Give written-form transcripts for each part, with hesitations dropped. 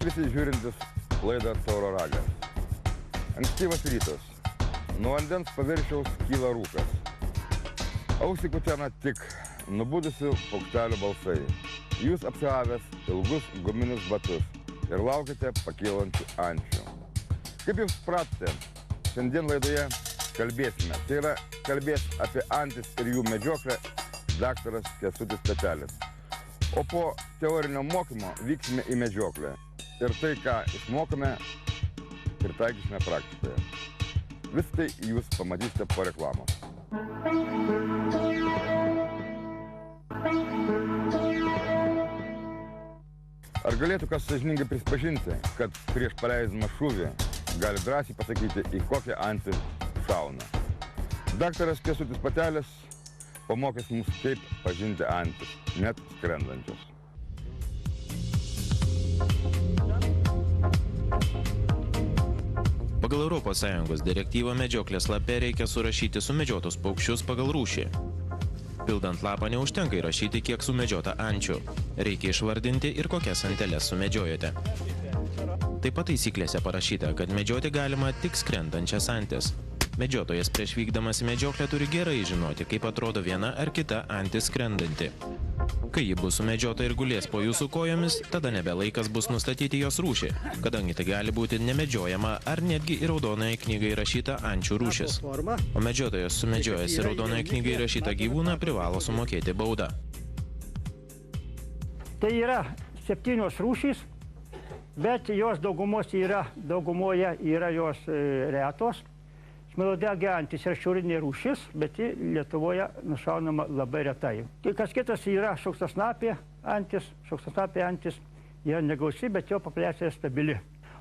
visi žiūrintis laidą Tauro ragas. Ankstyvas rytas. Nuo vandens paviršiaus kyla rūkas. Ausį kutena tik nubudusių paukštelių balsai. Jūs apsiavęs ilgus guminius batus ir laukite pakylančių ančių. Kaip jūs supratote, šiandien laidoje kalbėsime. Tai yra kalbės apie antis ir jų medžioklę daktaras Kęstutis Petelis. O po teorinio mokymo vyksime į medžioklę. Ir tai, ką išmokome, pritaikysime praktikoje. Vis tai jūs pamatysite po reklamos. Ar galėtų kas sąžiningai prisipažinti, kad prieš paleisdamas šūvį gali drąsiai pasakyti, į kokią antį šauna? Daktaras Kęstutis Petelis pamokys mus, kaip pažinti antis, net skrendančios. Pagal ES direktyvą medžioklės lape reikia surašyti sumedžiotus paukščius pagal rūšį. Pildant lapą neužtenka įrašyti, kiek sumedžiota ančių. Reikia išvardinti ir kokias anteles sumedžiojote. Taip pat taisyklėse parašyta, kad medžioti galima tik skrendančias antis. Medžiotojas prieš vykdamas į medžioklę turi gerai žinoti, kaip atrodo viena ar kita antis skrendanti. Kai ji bus sumedžiota ir gulės po jūsų kojomis, tada nebelaikas bus nustatyti jos rūšį, kadangi tai gali būti nemedžiojama ar netgi į raudonąją knygą įrašyta ančių rūšis. O medžiotojas sumedžiojęs į raudonąją knygą įrašytą gyvūną privalo sumokėti baudą. Tai yra 7 rūšys, bet jos daugumoje yra jos retos. Smailauodegė antis yra šiaurinė rūšis, bet ji Lietuvoje nušaunama labai retai. Kas kitas yra šaukstasnapė antis. Šaukstasnapė antis yra negausi, bet jo populiacija stabili.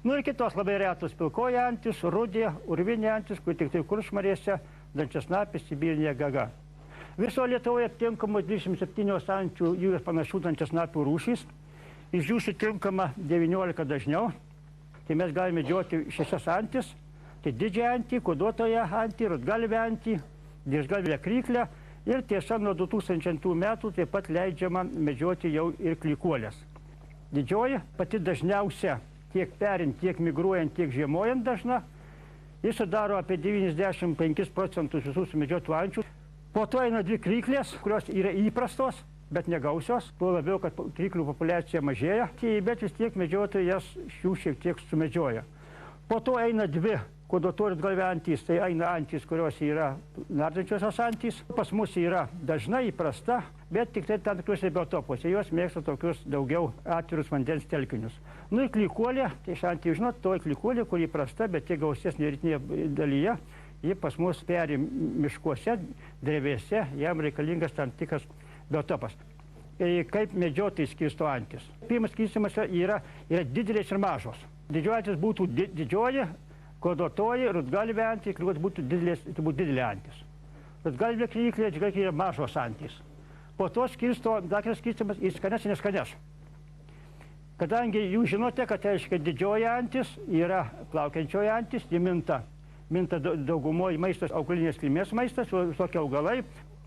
Ir kitos labai retos pilkoji antis, rudė, urvinė antis, kur tik tai kuršmarėse, dančiasnapė, sibirinė gaga. Viso Lietuvoje aptinkama 27 ančių jų panašių dančiasnapių rūšys. Iš jų sutinkama 19 dažniau. Tai mes galime medžioti 6 antis. Tai didžiąją antį, kuoduotoją antį, rudgalvę antį, didžgalvę kryklę ir tiesa nuo 2000 metų taip pat leidžiama medžioti jau ir klykuolės. Didžioji, pati dažniausia, tiek perint, tiek migruojant, tiek žiemojant dažna, jis sudaro apie 95% visų sumedžiotų ančių. Po to eina 2 kryklės, kurios yra įprastos, bet negausios, tuo labiau, kad kryklių populiacija mažėja, bet vis tiek medžiotojai jas šių šiek tiek sumedžioja. Po to eina 2 kuoduotų rudgalvių antys, tai eina antys, kurios yra nardančiosios antys. Pas mus yra dažna, įprasta, bet tik tai tam tikrose biotopuose. Jos mėgsta tokius daugiau atvirus vandens telkinius. Ir klykuolė, tai iš antijų, žinot, toji klykuolė, kuri įprasta, bet tiek gausesnė rytinėje dalyje, ji pas mus peri miškuose, drevėse, jam reikalingas tam tikras biotopas. Kaip medžiotojai skirsto antis. Pirmas skirstimas yra didelės ir mažos. Didžioji antis būtų didžioji, kuoduotoji, rudgalvė antis, kryklės būtų didelė antis. Rudgalvė kryklė, didžgalvė yra mažos antis. Po to skirsto, daktaras skirstimas į skanes ir neskanes. Kadangi jūs žinote, kad reiškia didžioji antis yra plaukiančioji antis, ji minta. Minta daugumoje maistas, augalinės kilmės maistas, visokie augalai.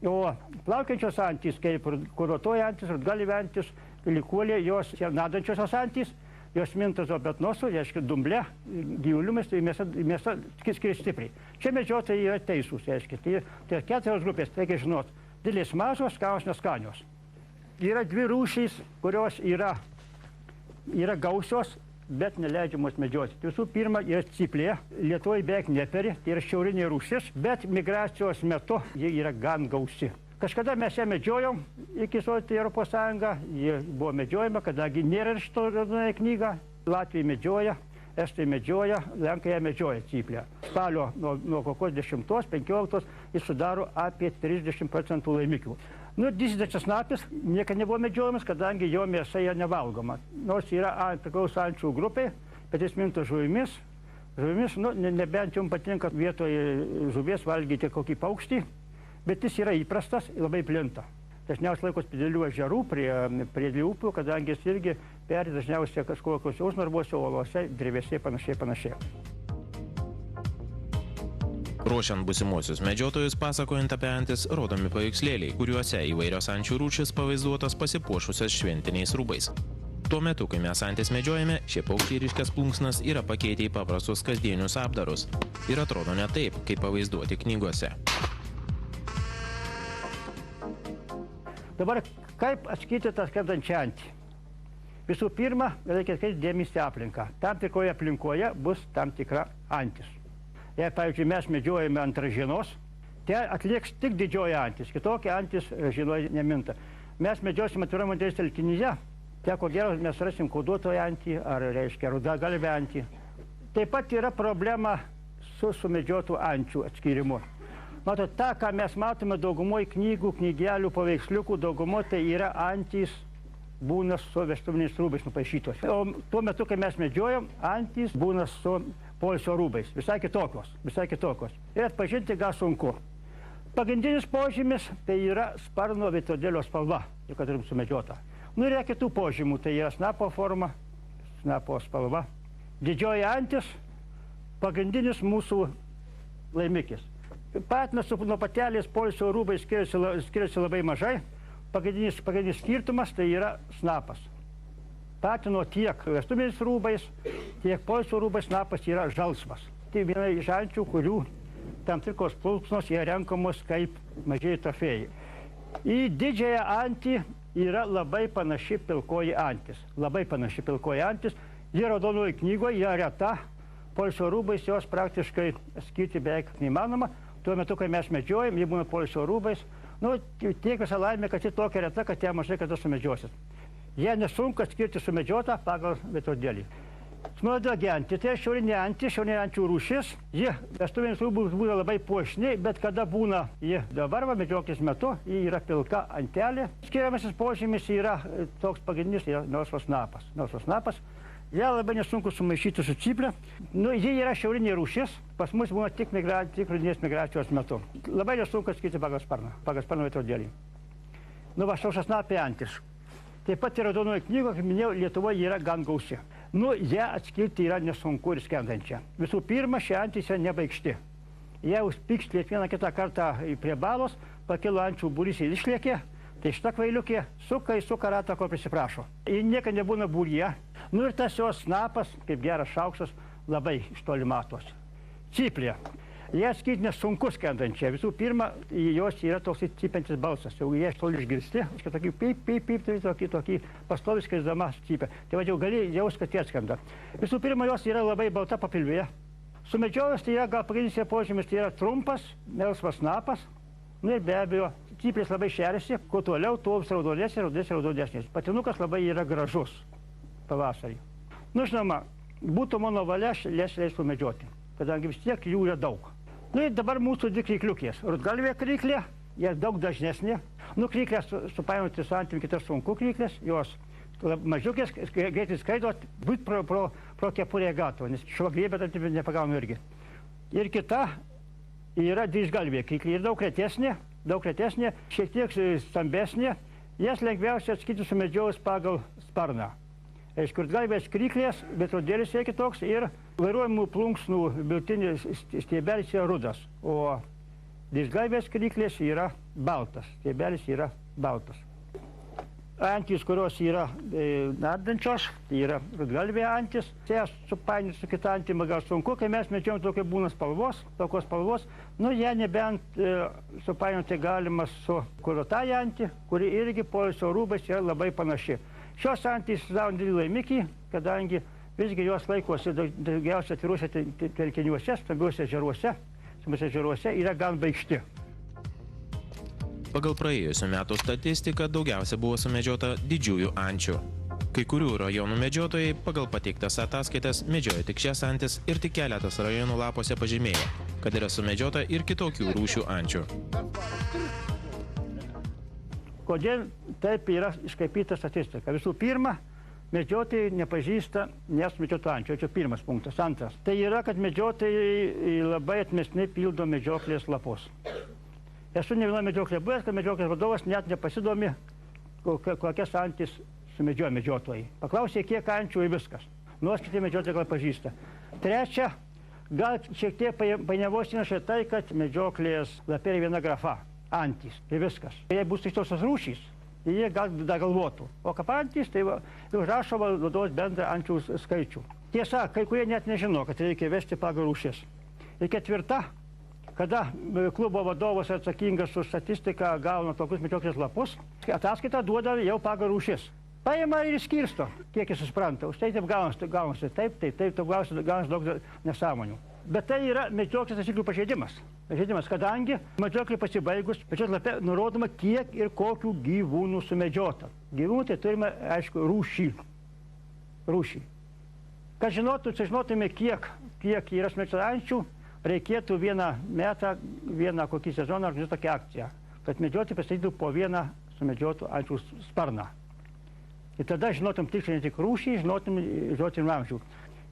O plaukiančios antis, kaip kuoduotoji antis, rudgalvė antis, klykuolė, jos nadančiosios antis, jos minta zoobetnosu, reiškia dumble, gyvuliumis, tai mėsa skiriasi stipriai. Čia medžiotojai yra teisūs, reiškia. Tai 4 grupės, reikia žinot, didelės mažos, skanios, neskanios. Yra 2 rūšys, kurios yra gausios, bet neleidžiamos medžioti. Visų pirma, yra cyplė, Lietuvoje beveik neperi, tai yra šiaurinė rūšis, bet migracijos metu ji yra gan gausi. Kažkada mes ją medžiojom iki įstoti į Europos Sąjungą, ji buvo medžiojama, kadangi nėra šito raudonąją knygą. Latvijai medžioja, Estai medžioja, Lenkai ją medžioja cyplę. Spalio nuo kokios 10-15 jis sudaro apie 30% laimikių. Didelis dančiasnapis niekada nebuvo medžiojamas, kadangi jo mėsa yra nevalgoma. Nors yra priklauso ančių grupiai, bet jis minta žuvimis. Žuvimis, nebent jums patinka vietoje žuvies valgyti kokį paukštį, bet jis yra įprastas ir labai plinta. Dažniausiai laikos prie didelių ežerų, prie didelių upių, kadangi jis irgi peri dažniausiai kažkokiuose užnarvuose, olose, drevėse ir panašiai. Ruošiant būsimuosius medžiotojus, pasakojant apie antis, rodomi paveikslėliai, kuriuose įvairios ančių rūšys pavaizduotos pasipuošusios šventiniais rūbais. Tuo metu, kai mes antis medžiojame, šie paukščiai ryškias plunksnas yra pakeitę į paprastus kasdienius apdarus ir atrodo ne taip, kaip pavaizduoti knygose. Dabar kaip atskirti tą skrendančią antį? Visų pirma, reikia atkreipti dėmesį į aplinką. Tam tikroje aplinkoje bus tam tikra antis. Jei, pavyzdžiui, mes medžiojame ant ražienos, tai atlieks tik didžioji antis, kitokia antis ražinoje neminta. Mes medžiosime atviram vandens telkinyje, ko gero mes rasim koduotoją antį ar, reiškia, rudagalvę antį. Taip pat yra problema su sumedžiotų ančių atskirimu. Matot, tą, ką mes matome daugumoje knygų, knygelių, paveiksliukų, daugumoje tai yra antys būna su vestuviniais rūbais nupaišytos. O tuo metu, kai mes medžiojam, antys būna su poilsio rūbais, visai kitokios. Ir atpažinti gal sunku. Pagrindinis požymis tai yra sparno veidrodėlio spalva, kad turim sumedžiota. Yra kitų požymų, tai yra snapo forma, snapo spalva. Didžioji antis, pagrindinis mūsų laimikis. Patinas nuo patelės poilsio rūbai skiriasi labai mažai. Pagrindinis skirtumas tai yra snapas. Patino tiek vestuviniais rūbais, tiek poilsio rūbais snapas yra žalsvas. Tai viena iš ančių, kurių tam tikros plunksnos yra renkamos kaip mažieji trofėjai. Į didžiąją antį yra labai panaši pilkoji antis. Ji raudonoje knygoje, ji reta. Poilsio rūbais jos praktiškai skirti beveik neįmanoma. Tuo metu, kai mes medžiojam, ji būna poilsio rūbais. Tiek visą laimę, kad ji tokia reta, kad ją mažai kada sumedžiosit. Jie nesunku atskirti sumedžiotą pagal veidrodėlį. Smilodėlė antį, tai šiaurinė ančių rūšis. Ji vestuviniais rūbais būna labai puošni, bet kada būna ji dabar, medžioklės metu, ji yra pilka antelė. Skiriamasis požymis yra toks pagrindinis, yra melsvas snapas. Ją labai nesunku sumaišyti su cyple. Ji yra šiaurinė rūšis, pas mus būna tik rudeninės migracijos metu. Labai nesunku atskirti pagal sparno veidrodėlį. Sausasnapė antis. Taip pat ir raudonoje knygoje, kaip minėjau, Lietuvoje yra gan gausi. Ją atskirti yra nesunku ir skrendančia. Visų pirma, ši antis yra nebaigšti. Jei užpykštlėt vieną kitą kartą prie balos, pakilo ančių būrys ir išlėkė, tai šita kvailiukė suka ratą, ko prisiprašo. Ji niekada nebūna būryje. Ir tas jos snapas, kaip geras šaukštas, labai iš toli matosi. Cyplė. Jie atskirti nesunku skrendančia. Visų pirma, jos yra toks cypiantis balsas. Jau jie iš toli išgirsti, tokį pip, tokį pastovis skrisdama cypia. Tai jau gali jaus, kad jie atskrenda. Visų pirma, jos yra labai balta papilvėje. Sumedžiojus tai yra gal pagrindinis požymis, tai yra trumpas, melsvas snapas. Ir be abejo, cyplės labai šeriasi, kuo toliau, tuo raudonesnės. Patinukas labai yra gražus pavasarį. Žinoma, būtų mano valia jas leis sumedžioti, kadangi vis tiek jų yra daug. Ir dabar mūsų dvi krykliukės. Rudgalvė kryklė, jie daug dažnesnė. Kryklės supainioti su antimi kitas sunku kryklės, jos mažiukės, greitai skraido, būt pro kepurę gato, nes šuo griebė, antimi nepagauna irgi. Ir kita yra dvigalvė kryklė, ir daug retesnė, šiek tiek stambesnė. Jas lengviausia atskirti sumedžiojus pagal sparną. Rudgalvės kryklės, veidrodėlis yra kitoks ir vairuojamų plunksnų biltinis stiebelis yra rudas, o dvigalvės kryklės yra baltas, stiebelis yra baltas. Antys, kurios yra nardančios, tai yra rudgalvė antis. Jas supainioti su kita antimi gal sunku, kai mes medžiojam tokia būna tokios spalvos. Ją nebent supainioti galima su kuruotąja antį, kuri irgi poilsio rūbais yra labai panaši. Šios antys sudaro didelį laimikį, kadangi visgi jos laikosi daugiausia atviruose telkiniuose, stambiuose ežeruose yra gan baigšti. Pagal praėjusių metų statistiką daugiausia buvo sumedžiota didžiųjų ančių. Kai kurių rajonų medžiotojai pagal pateiktas ataskaitas medžioja tik šias antis ir tik keletas rajonų lapuose pažymėjo, kad yra sumedžiota ir kitokių rūšių ančių. Kodėl taip yra iškraipyta statistika? Visų pirma, medžiotojai nepažįsta nesumedžiotų ančių. Čia pirmas punktas. Antras. Tai yra, kad medžiotojai labai atmestinai pildo medžioklės lapus. Esu ne viena medžioklė buvęs, kad medžioklės vadovas net nepasidomi, kokias antis sumedžioja medžiotojai. Paklausė, kiek ančių ir viskas. Nors kiti medžiotojai gal pažįsta. Trečia, gal šiek tiek painiavos įneša tai, kad medžioklės lapė yra viena grafa. Antys. Tai viskas. Jei bus ištosios rūšys, jie gal dar galvotų. O kaip antys, tai užrašoma duos bendrą ančių skaičių. Tiesa, kai kurie net nežino, kad reikia vesti pagal rūšis. Ir ketvirta, kada klubo vadovas atsakingas už statistiką gauna tokius medžioklės lapus, ataskaitą duoda jau pagal rūšis. Paima ir skirsto, kiek jis supranta. Už tai taip gaunasi, taip, gaunasi daug nesąmonių. Bet tai yra medžioklės taisyklių pažeidimas. Kadangi medžioklė pasibaigus, medžioklės lape nurodoma, kiek ir kokių gyvūnų sumedžiota. Gyvūnų tai turime, aišku, rūšį. Kad žinotume, kiek yra sumedžiota ančių, reikėtų vieną metą, vieną kokį sezoną organizuoti tokią akciją, kad medžiotojai pastatytų po vieną sumedžiotų ančių sparną. Ir tada žinotum tiksliai ne tik rūšį, žinotum amžių.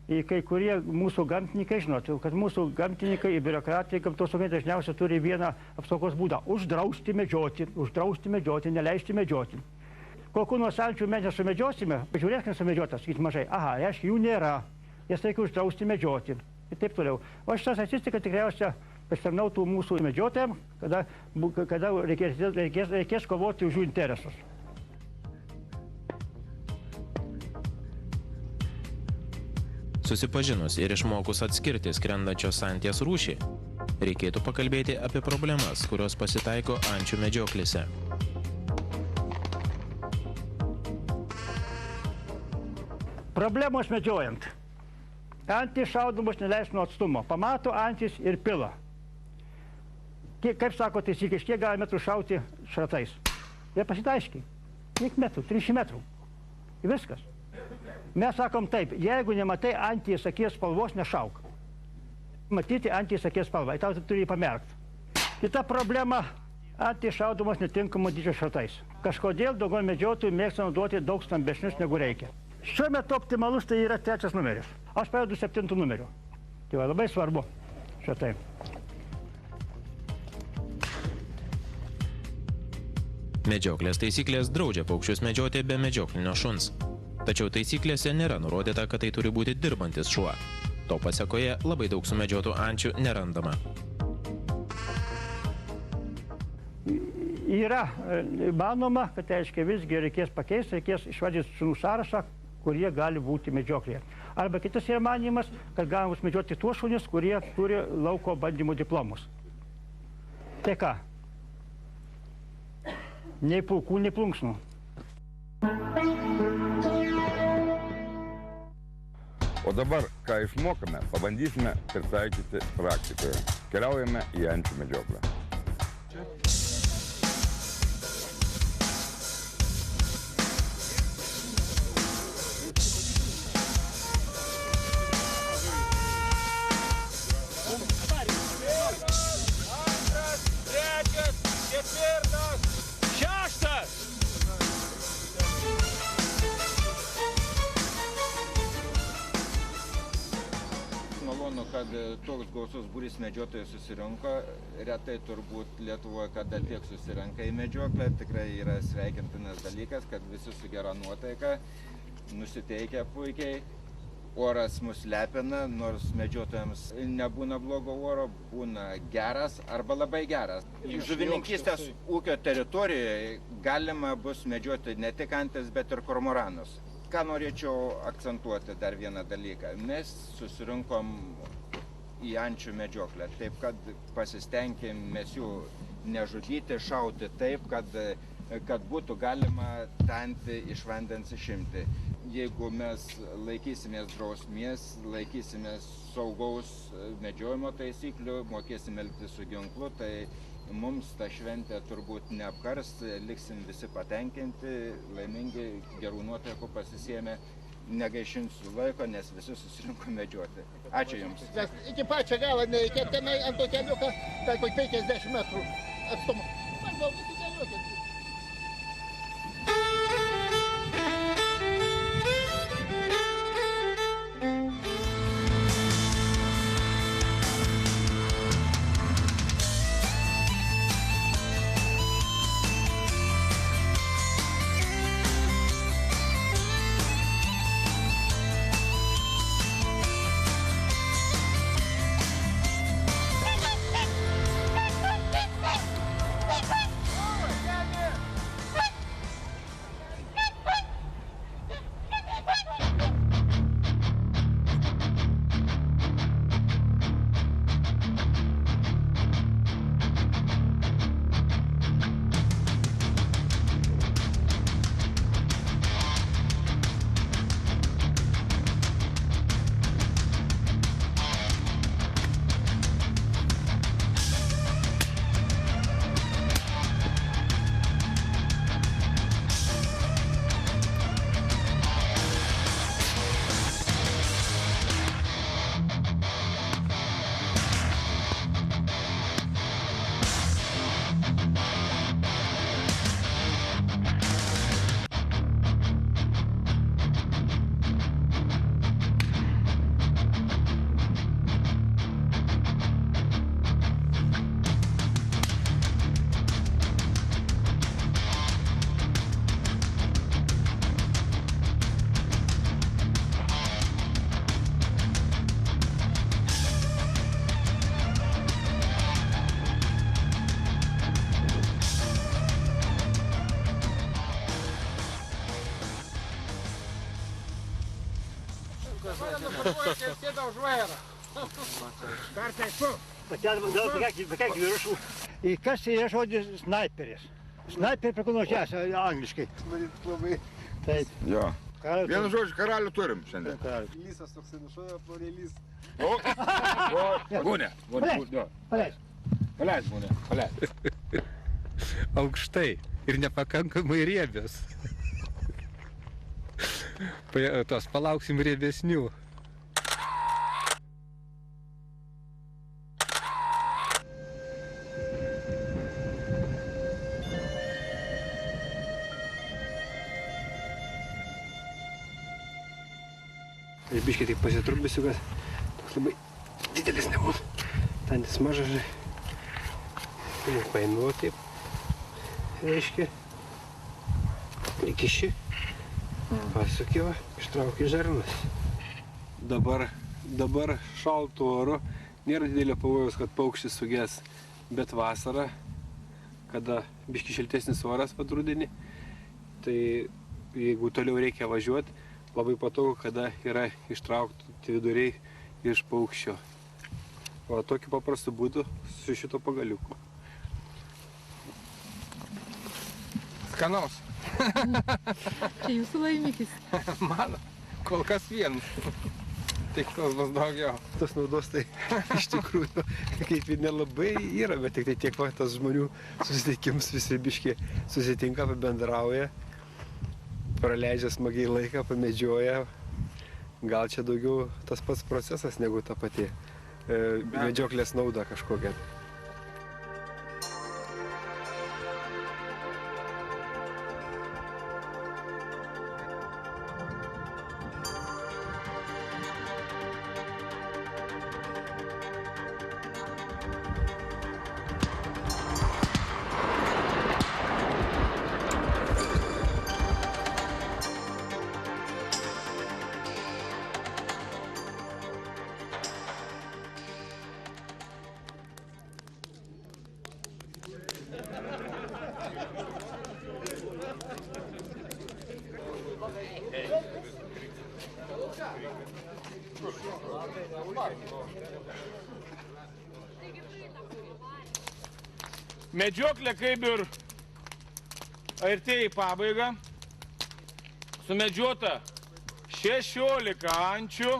Ir kai kurie mūsų gamtininkai žinotų, kad mūsų gamtininkai ir biurokratai gamtosaugininkai dažniausiai turi vieną apsaugos būdą – uždrausti medžioti, neleisti medžioti. Kokių nors ančių mes nesumedžiosime, pažiūrėk, nesumedžiotas, sakyti mažai, aha, reiškia, jų nėra, jas reikia uždrausti medžioti ir taip toliau. O šitą statistiką tikriausiai pasitarnautų mūsų medžiotojams, kada reikės kovoti už jų interesus. Susipažinus ir išmokus atskirti skrendančios anties rūšį, reikėtų pakalbėti apie problemas, kurios pasitaiko ančių medžioklėse. Problemos medžiojant. Antys šaudomos neleistino atstumo. Pamato antys ir pila. Kaip sako taisyklės, kiek gali metrų šauti šratais? Jie pasitaiškiai. Kiek metrų? 300 metrų. Ir viskas. Mes sakom taip, jeigu nematai antys akies spalvos, nešauk. Matyti antys akies spalvą, tau turi jį pamerkti. Kita problema, antys šaudomos netinkamo dydžio šratais. Kažkodėl daugiau medžiotojų mėgsta naudoti daug stambesnius negu reikia. Šiuo metu optimalus tai yra 3 numeris. Aš pradedu 7 numeriu. Tai va, labai svarbu šratai. Medžioklės taisyklės draudžia paukščius medžioti be medžioklinio šuns. Tačiau taisyklėse nėra nurodyta, kad tai turi būti dirbantis šuo. To pasekoje labai daug sumedžiotų ančių nerandama. Yra manoma, kad aiškiai visgi reikės pakeisti, reikės išvardyti šunų sąrašą, kurie gali būti medžioklėje. Arba kitas yra manimas, kad galima bus medžioti tuos šunis, kurie turi lauko bandymų diplomus. Tai ką? Nei pulkų, nei plunksnų. O dabar, ką išmokame, pabandysime pritaikyti praktikoje. Keliaujame į ančių medžioklę. Kad toks gausus būrys medžiotojų susirinko, retai turbūt Lietuvoje kada tiek susirenka į medžioklę, tikrai yra sveikintinas dalykas, kad visi su gera nuotaika, nusiteikia puikiai, oras mus lepina, nors medžiotojams nebūna blogo oro, būna geras arba labai geras. Žuvininkystės ūkio teritorijoje galima bus medžioti ne tik antis, bet ir kormoranus. Ką norėčiau akcentuoti dar vieną dalyką. Mes susirinkom į ančių medžioklę, taip kad pasistengėm mes jų nežudyti, šauti taip, kad būtų galima tą antį iš vandens išimti. Jeigu mes laikysimės drausmės, laikysimės saugaus medžiojimo taisyklių, mokėsim elgtis su ginklu, tai mums ta šventė turbūt neapkars, liksim visi patenkinti, laimingi, gerų nuotaikų pasisėmė. Negaišinsiu laiko, nes visi susirinko medžioti. Ačiū Jums. Iki pačio galo nereikia, tenai ant to keliuką, tai 50 metrų atstumu. Man gal visi keliuokit. Pakelk viršų. Kas yra žodis snaiperis? Snaiperis prikonuočias angliškai. Taip. Jo. Vienu žodžiu, karalių turim šiandien. Lysas toksai nušovė, plorė lys. Būnė. Paleis. Paleis, būnė. Paleis. Aukštai ir nepakankamai riebios. Tos palauksim riebesnių. Ir biškiai taip pasitrukdysiu, kad toks labai didelis nebūtų. Tantis mažas, žinai. Ir paėmiau taip. Reiškia. Įkiši. Pasukiau, ištraukiu žarnas. Dabar šaltų oro. Nėra didelio pavojaus, kad paukštis suges. Bet vasarą, kada biški šiltesnis oras rudenį, tai jeigu toliau reikia važiuoti, labai patogu, kada yra ištraukti viduriai iš paukščio. O tokiu paprastu būdu su šito pagaliuku. Skanaus. Čia jūsų laimikis. Mano, kol kas vienas. Tik tos bus daugiau. Tos naudos tai iš tikrųjų kaip ir nelabai yra, bet tik tai tiek va tas žmonių susitikimus visi biški susitinka, pabendrauja. Praleidžia smagiai laiką, pamedžioja. Gal čia daugiau tas pats procesas negu ta pati medžioklės nauda kažkokia. Medžioklė kaip ir artėja į pabaigą. Sumedžiota 16 ančių,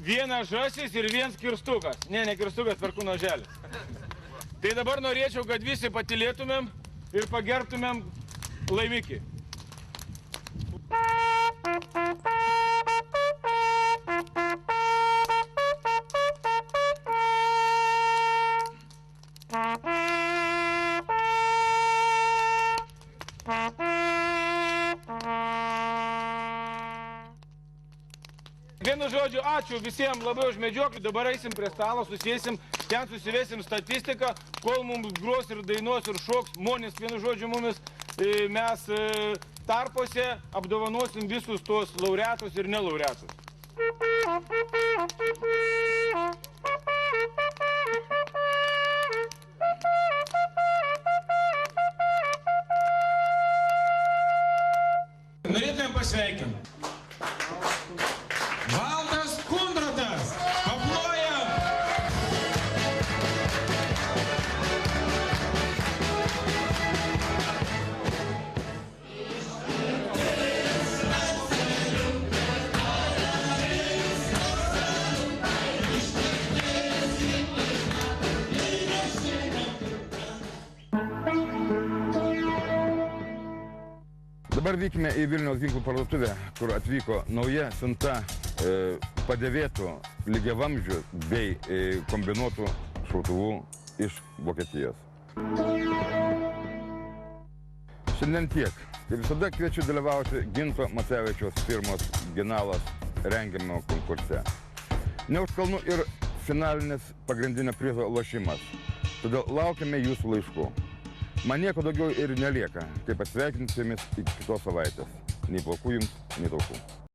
1 žąsis ir 1 kirstukas. Ne kirstukas, perkūno oželis. Tai dabar norėčiau, kad visi patylėtumėm ir pagerbtumėm laimikį. Vienu žodžiu, ačiū visiems labai už medžioklį. Dabar eisim prie stalo, susėsim, ten susivesim statistiką, kol mums gros ir dainuos ir šoks žmonės. Vienu žodžiu, mes tarpuose apdovanosim visus tos laureatus ir nelaureatus. Norėtumėm pasveikinti. Valdas Kundratas, paplojam! Dabar vykime į Vilniaus ginklų parduotuvę, kur atvyko nauja siunta padėvėtų lygiavamzdžių bei kombinuotų šautuvų iš Vokietijos. Šiandien tiek. Kaip visada kviečiu dalyvauti Ginto Macevičiaus firmos Ginalas rengiamo konkurse. Ne už kalnų ir finalinis pagrindinio prizo lošimas. Todėl laukiame jūsų laiškų. Man nieko daugiau ir nelieka, kaip atsveikinti su jumis iki kitos savaitės. Nei plaukų jums, nei taukų.